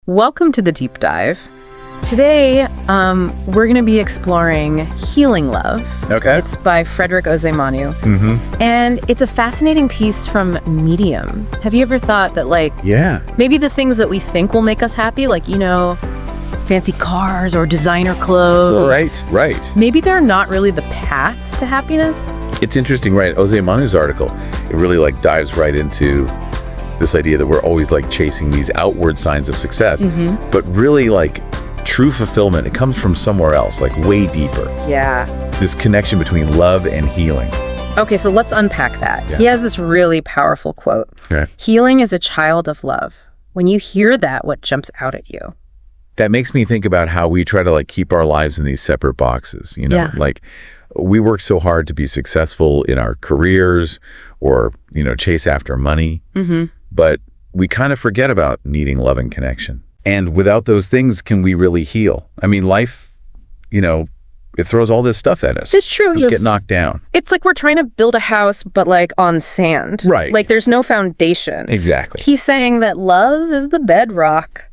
Welcome to the deep dive. Today, we're going to be exploring Healing Love. Okay. It's by Frederick Osei-Manu. And it's a fascinating piece from Medium. Have you ever thought that, maybe the things that we think will make us happy, fancy cars or designer clothes. Right. Maybe they're not really the path to happiness? It's interesting, right? Osei-Manu's article, it really dives right into this idea that we're always chasing these outward signs of success, but really true fulfillment, it comes from somewhere else, way deeper. Yeah. This connection between love and healing. Okay, so let's unpack that. Yeah. He has this really powerful quote. Okay. Healing is a child of love. When you hear that, what jumps out at you? That makes me think about how we try to keep our lives in these separate boxes, Yeah. We work so hard to be successful in our careers or, chase after money, but we kind of forget about needing love and connection. And without those things, can we really heal? I mean, life, it throws all this stuff at us. It's true. We get knocked down. It's like we're trying to build a house, but on sand. Right. There's no foundation. Exactly. He's saying that love is the bedrock,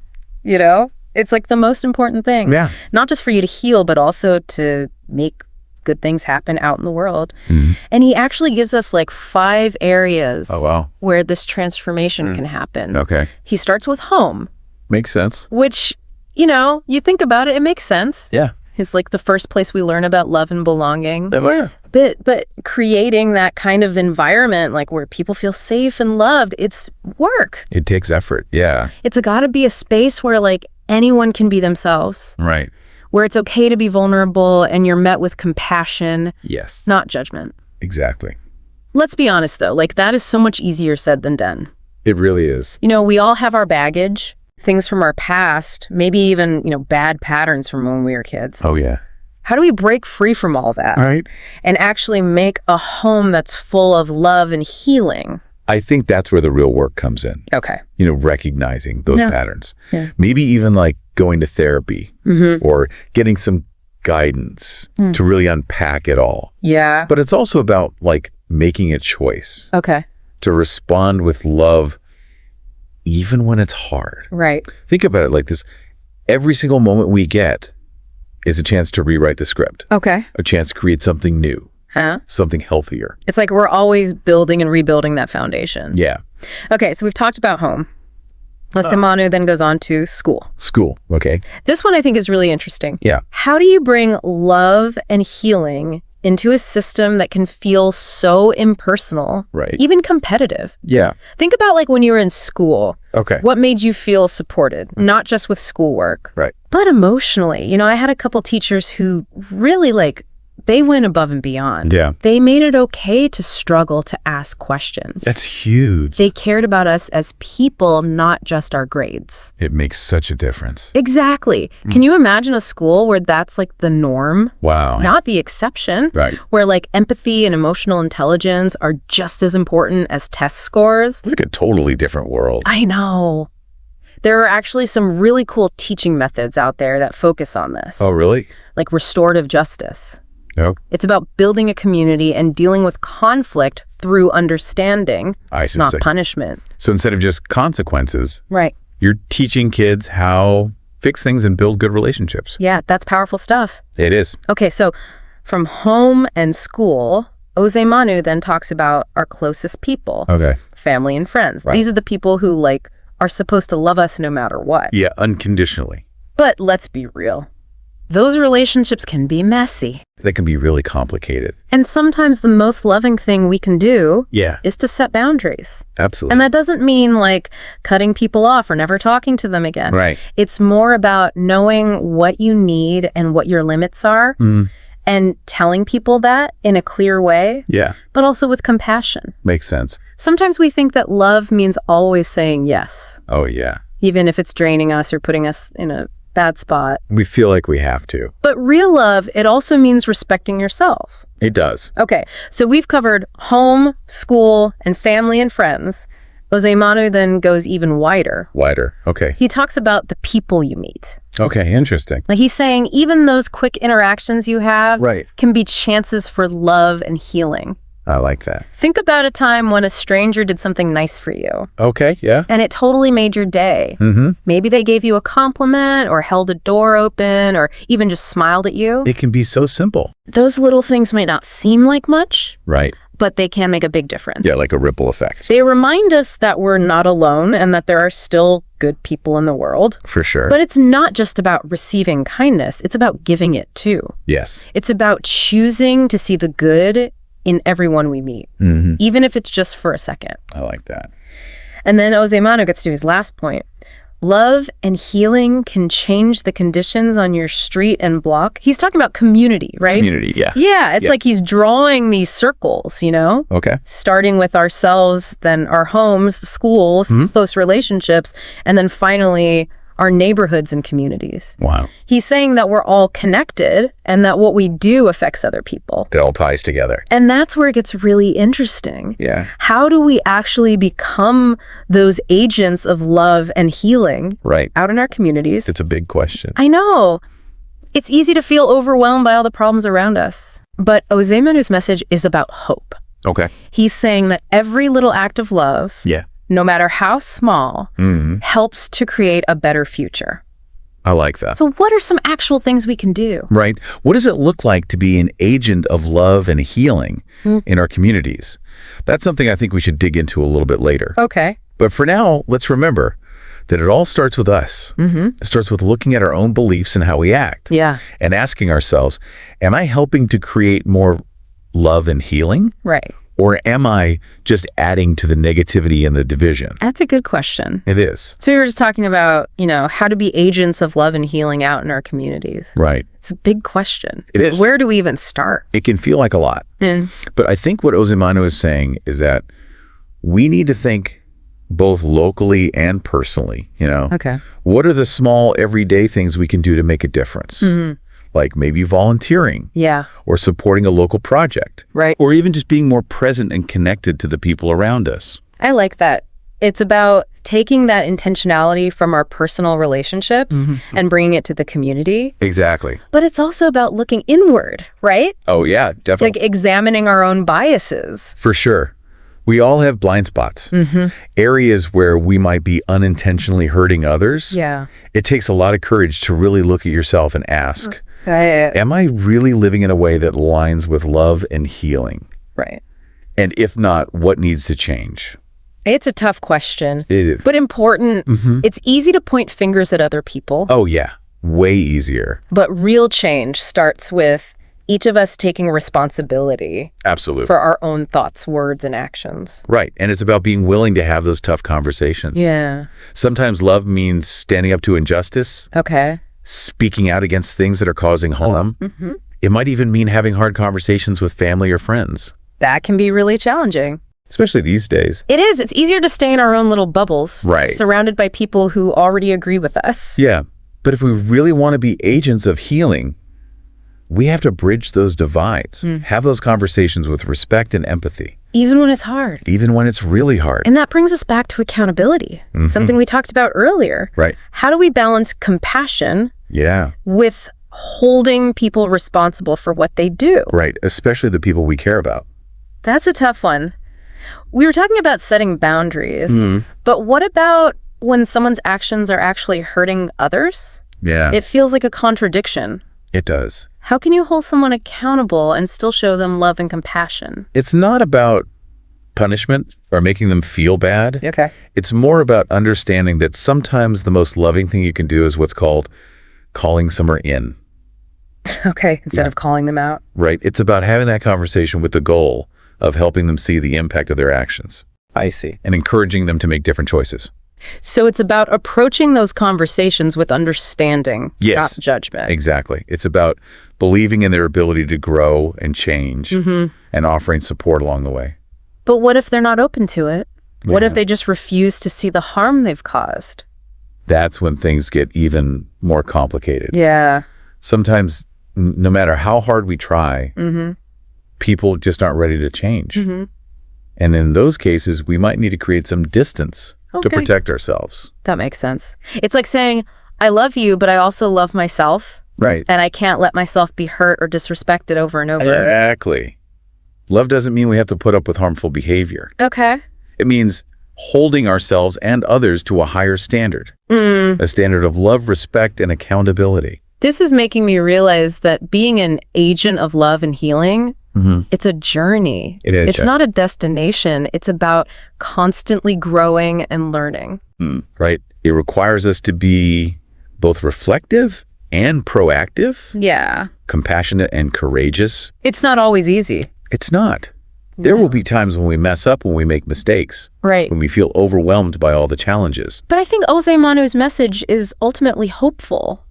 It's the most important thing. Yeah. Not just for you to heal, but also to make good things happen out in the world. Mm-hmm. And he actually gives us 5 areas where this transformation can happen. Okay. He starts with home. Makes sense. Which, you think about it makes sense. Yeah. It's the first place we learn about love and belonging. Yeah. But creating that kind of environment, where people feel safe and loved, it's work. It takes effort. Yeah. It's got to be a space where anyone can be themselves. Right. Where it's okay to be vulnerable and you're met with compassion. Yes. Not judgment. Exactly. Let's be honest though, that is so much easier said than done. It really is. We all have our baggage. Things from our past, maybe even, bad patterns from when we were kids. Oh, yeah. How do we break free from all that? Right. And actually make a home that's full of love and healing? I think that's where the real work comes in. Okay. Recognizing those patterns. Yeah. Maybe even going to therapy or getting some guidance to really unpack it all. Yeah. But it's also about making a choice Okay. to respond with love even when it's hard. Right. Think about it like this. Every single moment we get is a chance to rewrite the script. Okay. A chance to create something new. Huh? Something healthier. It's we're always building and rebuilding that foundation. Yeah. Okay, so we've talked about home. Osei-Manu then goes on to school. School. Okay. This one I think is really interesting. Yeah. How do you bring love and healing into a system that can feel so impersonal, Right. even competitive? Yeah. Think about when you were in school. Okay. What made you feel supported? Not just with schoolwork, Right. but emotionally. I had a couple teachers who really they went above and beyond. Yeah. They made it okay to struggle to ask questions. That's huge. They cared about us as people, not just our grades. It makes such a difference. Exactly. Can you imagine a school where that's the norm? Wow. Not the exception. Right. Where empathy and emotional intelligence are just as important as test scores. It's a totally different world. I know. There are actually some really cool teaching methods out there that focus on this. Oh, really? Like restorative justice. No. It's about building a community and dealing with conflict through understanding, I see. not punishment. So instead of just consequences, Right. you're teaching kids how fix things and build good relationships. Yeah, that's powerful stuff. It is. Okay, so from home and school, Osei-Manu then talks about our closest people, Okay. family and friends. Right. These are the people who are supposed to love us no matter what. Yeah, unconditionally. But let's be real. Those relationships can be messy. They can be really complicated. And sometimes the most loving thing we can do Yeah, is to set boundaries. absolutely. And that doesn't mean cutting people off or never talking to them again. Right. It's more about knowing what you need and what your limits are and telling people that in a clear way, Yeah, but also with compassion. makes sense. Sometimes we think that love means always saying yes, Oh, yeah. even if it's draining us or putting us in a bad spot. We feel like we have to. But real love, it also means respecting yourself. It does. Okay, so we've covered home, school, and family and friends. Osei-Manu then goes even wider. Wider. Okay. He talks about the people you meet. Okay, interesting. He's saying even those quick interactions you have Right. can be chances for love and healing. I like that. Think about a time when a stranger did something nice for you. Okay, yeah. And it totally made your day. Maybe they gave you a compliment or held a door open or even just smiled at you. It can be so simple. Those little things might not seem like much. Right. But they can make a big difference. Yeah, like a ripple effect. They remind us that we're not alone and that there are still good people in the world. For sure. But it's not just about receiving kindness. It's about giving it too. Yes. It's about choosing to see the good in everyone we meet, even if it's just for a second. I like that. And then Osei-Manu gets to his last point. Love and healing can change the conditions on your street and block. He's talking about community, right? Community, yeah. Yeah, it's like he's drawing these circles, you know? Okay. Starting with ourselves, then our homes, schools, close relationships, and then finally our neighborhoods and communities. Wow. He's saying that we're all connected and that what we do affects other people. It all ties together. And that's where it gets really interesting. Yeah. How do we actually become those agents of love and healing out in our communities? It's a big question. I know. It's easy to feel overwhelmed by all the problems around us. But Osei-Manu's message is about hope. Okay. He's saying that every little act of love, no matter how small, helps to create a better future. I like that. So what are some actual things we can do? Right. What does it look like to be an agent of love and healing in our communities? That's something I think we should dig into a little bit later. Okay. But for now, let's remember that it all starts with us. It starts with looking at our own beliefs and how we act. Yeah. And asking ourselves, am I helping to create more love and healing? Right. Or am I just adding to the negativity and the division? That's a good question. It is. So you were just talking about, how to be agents of love and healing out in our communities. Right. It's a big question. It is. Where do we even start? It can feel like a lot. But I think what Osei-Manu is saying is that we need to think both locally and personally, Okay. What are the small everyday things we can do to make a difference? Like maybe volunteering. Yeah. Or supporting a local project. Right. Or even just being more present and connected to the people around us. I like that. It's about taking that intentionality from our personal relationships and bringing it to the community. Exactly. But it's also about looking inward, right? Oh, yeah, definitely. Like examining our own biases. For sure. We all have blind spots. Areas where we might be unintentionally hurting others. Yeah. It takes a lot of courage to really look at yourself and ask, am I really living in a way that aligns with love and healing? Right. And if not, what needs to change? It's a tough question. It is. But important. It's easy to point fingers at other people. Oh, yeah. Way easier. But real change starts with each of us taking responsibility. Absolutely. For our own thoughts, words, and actions. Right. And it's about being willing to have those tough conversations. Yeah. Sometimes love means standing up to injustice. Okay. Speaking out against things that are causing harm. It might even mean having hard conversations with family or friends. That can be really challenging. Especially these days. It is. It's easier to stay in our own little bubbles. Right. Surrounded by people who already agree with us. Yeah. But if we really want to be agents of healing, we have to bridge those divides. Have those conversations with respect and empathy. Even when it's hard. Even when it's really hard. And that brings us back to accountability. Something we talked about earlier. Right. How do we balance compassion with holding people responsible for what they do? Right. Especially the people we care about. That's a tough one. We were talking about setting boundaries, but what about when someone's actions are actually hurting others? Yeah. It feels like a contradiction. It does. How can you hold someone accountable and still show them love and compassion? It's not about punishment or making them feel bad. Okay. It's more about understanding that sometimes the most loving thing you can do is what's called calling someone in. Okay, instead of calling them out. Right. It's about having that conversation with the goal of helping them see the impact of their actions. I see. And encouraging them to make different choices. So it's about approaching those conversations with understanding, not judgment. Exactly. It's about believing in their ability to grow and change and offering support along the way. But what if they're not open to it? What if they just refuse to see the harm they've caused? That's when things get even more complicated. Yeah. Sometimes, no matter how hard we try, people just aren't ready to change. And in those cases, we might need to create some distance to protect ourselves. That makes sense. It's like saying, I love you, but I also love myself. Right. And I can't let myself be hurt or disrespected over and over. Exactly. Love doesn't mean we have to put up with harmful behavior. Okay. It means holding ourselves and others to a higher standard, a standard of love, respect, and accountability. This is making me realize that being an agent of love and healing, it's a journey. It is. It's not a destination. It's about constantly growing and learning. Right. It requires us to be both reflective and proactive. Yeah. Compassionate and courageous. It's not always easy. It's not. There will be times when we mess up, when we make mistakes. Right. When we feel overwhelmed by all the challenges. But I think Osei-Manu's message is ultimately hopeful.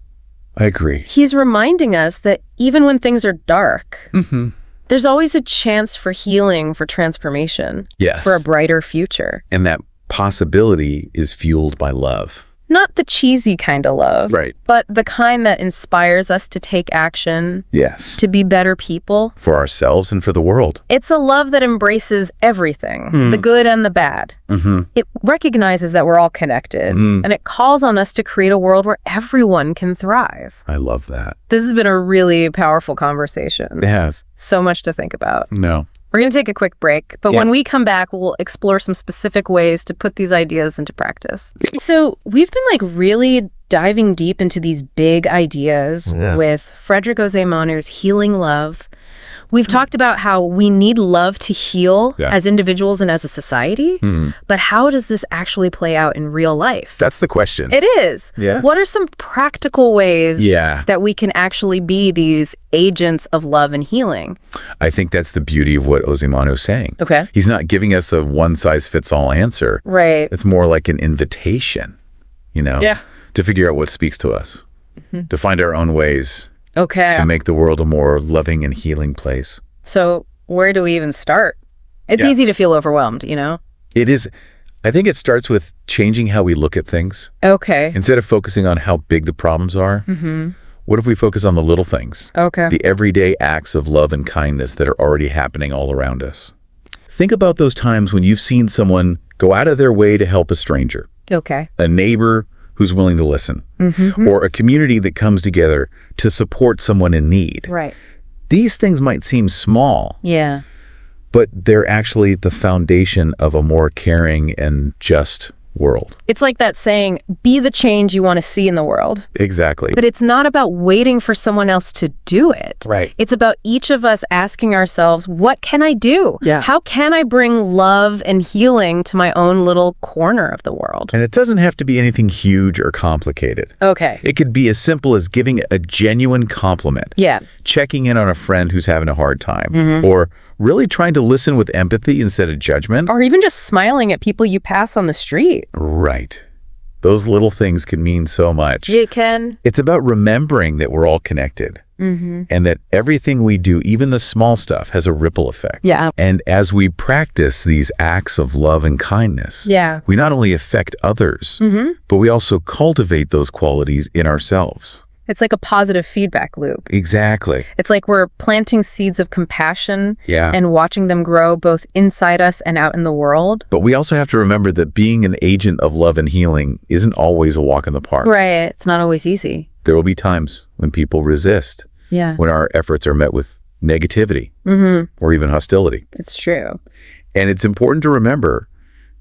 I agree. He's reminding us that even when things are dark, there's always a chance for healing, for transformation, Yes. for a brighter future. And that possibility is fueled by love. Not the cheesy kind of love, Right. but the kind that inspires us to take action, Yes. to be better people. For ourselves and for the world. It's a love that embraces everything, the good and the bad. It recognizes that we're all connected, and it calls on us to create a world where everyone can thrive. I love that. This has been a really powerful conversation. It has. So much to think about. No. We're going to take a quick break, but Yeah. when we come back, we'll explore some specific ways to put these ideas into practice. So we've been really diving deep into these big ideas with Frederick Osei-Manu's Healing Love. We've talked about how we need love to heal as individuals and as a society, but how does this actually play out in real life? That's the question. It is. Yeah. What are some practical ways that we can actually be these agents of love and healing? I think that's the beauty of what Osei-Manu is saying. Okay. He's not giving us a one-size-fits-all answer. Right. It's more like an invitation, to figure out what speaks to us, to find our own ways to make the world a more loving and healing place. So where do we even start? It's easy to feel overwhelmed, It is. I think it starts with changing how we look at things. Okay. Instead of focusing on how big the problems are, what if we focus on the little things? Okay. The everyday acts of love and kindness that are already happening all around us. Think about those times when you've seen someone go out of their way to help a stranger, Okay. a neighbor who's willing to listen, or a community that comes together to support someone in need. Right. These things might seem small, Yeah. but they're actually the foundation of a more caring and just world. It's like that saying, be the change you want to see in the world. Exactly. But it's not about waiting for someone else to do it. Right. It's about each of us asking ourselves, what can I do? Yeah. How can I bring love and healing to my own little corner of the world? And it doesn't have to be anything huge or complicated. Okay. It could be as simple as giving a genuine compliment. Yeah. Checking in on a friend who's having a hard time, or really trying to listen with empathy instead of judgment. Or even just smiling at people you pass on the street. Right. Those little things can mean so much. You can. It's about remembering that we're all connected and that everything we do, even the small stuff, has a ripple effect. Yeah. And as we practice these acts of love and kindness, we not only affect others, but we also cultivate those qualities in ourselves. It's like a positive feedback loop. Exactly. It's like we're planting seeds of compassion Yeah. and watching them grow both inside us and out in the world. But we also have to remember that being an agent of love and healing isn't always a walk in the park. Right. It's not always easy. There will be times when people resist, Yeah. when our efforts are met with negativity or even hostility. It's true. And it's important to remember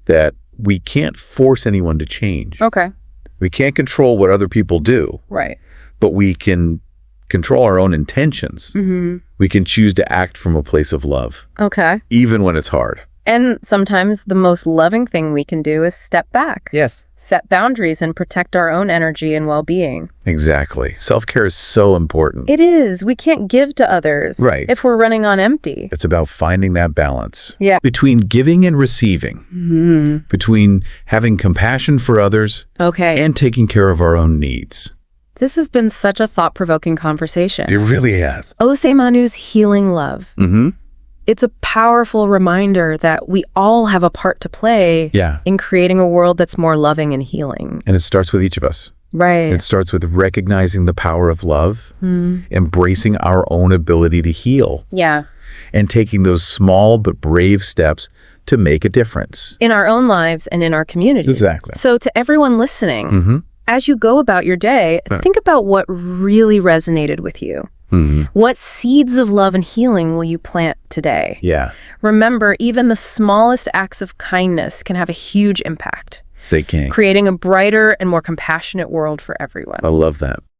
that we can't force anyone to change. Okay. We can't control what other people do, Right. but we can control our own intentions. We can choose to act from a place of love, Okay. even when it's hard. And sometimes the most loving thing we can do is step back. Yes. Set boundaries and protect our own energy and well-being. Exactly. Self-care is so important. It is. We can't give to others Right. if we're running on empty. It's about finding that balance Yeah. between giving and receiving, between having compassion for others Okay. and taking care of our own needs. This has been such a thought-provoking conversation. It really has. Osei-Manu's Healing Love. It's a powerful reminder that we all have a part to play Yeah. in creating a world that's more loving and healing. And it starts with each of us. Right. It starts with recognizing the power of love, embracing our own ability to heal, Yeah. and taking those small but brave steps to make a difference. In our own lives and in our community. Exactly. So to everyone listening, as you go about your day, think about what really resonated with you. What seeds of love and healing will you plant today? Yeah. Remember, even the smallest acts of kindness can have a huge impact. They can. Creating a brighter and more compassionate world for everyone. I love that.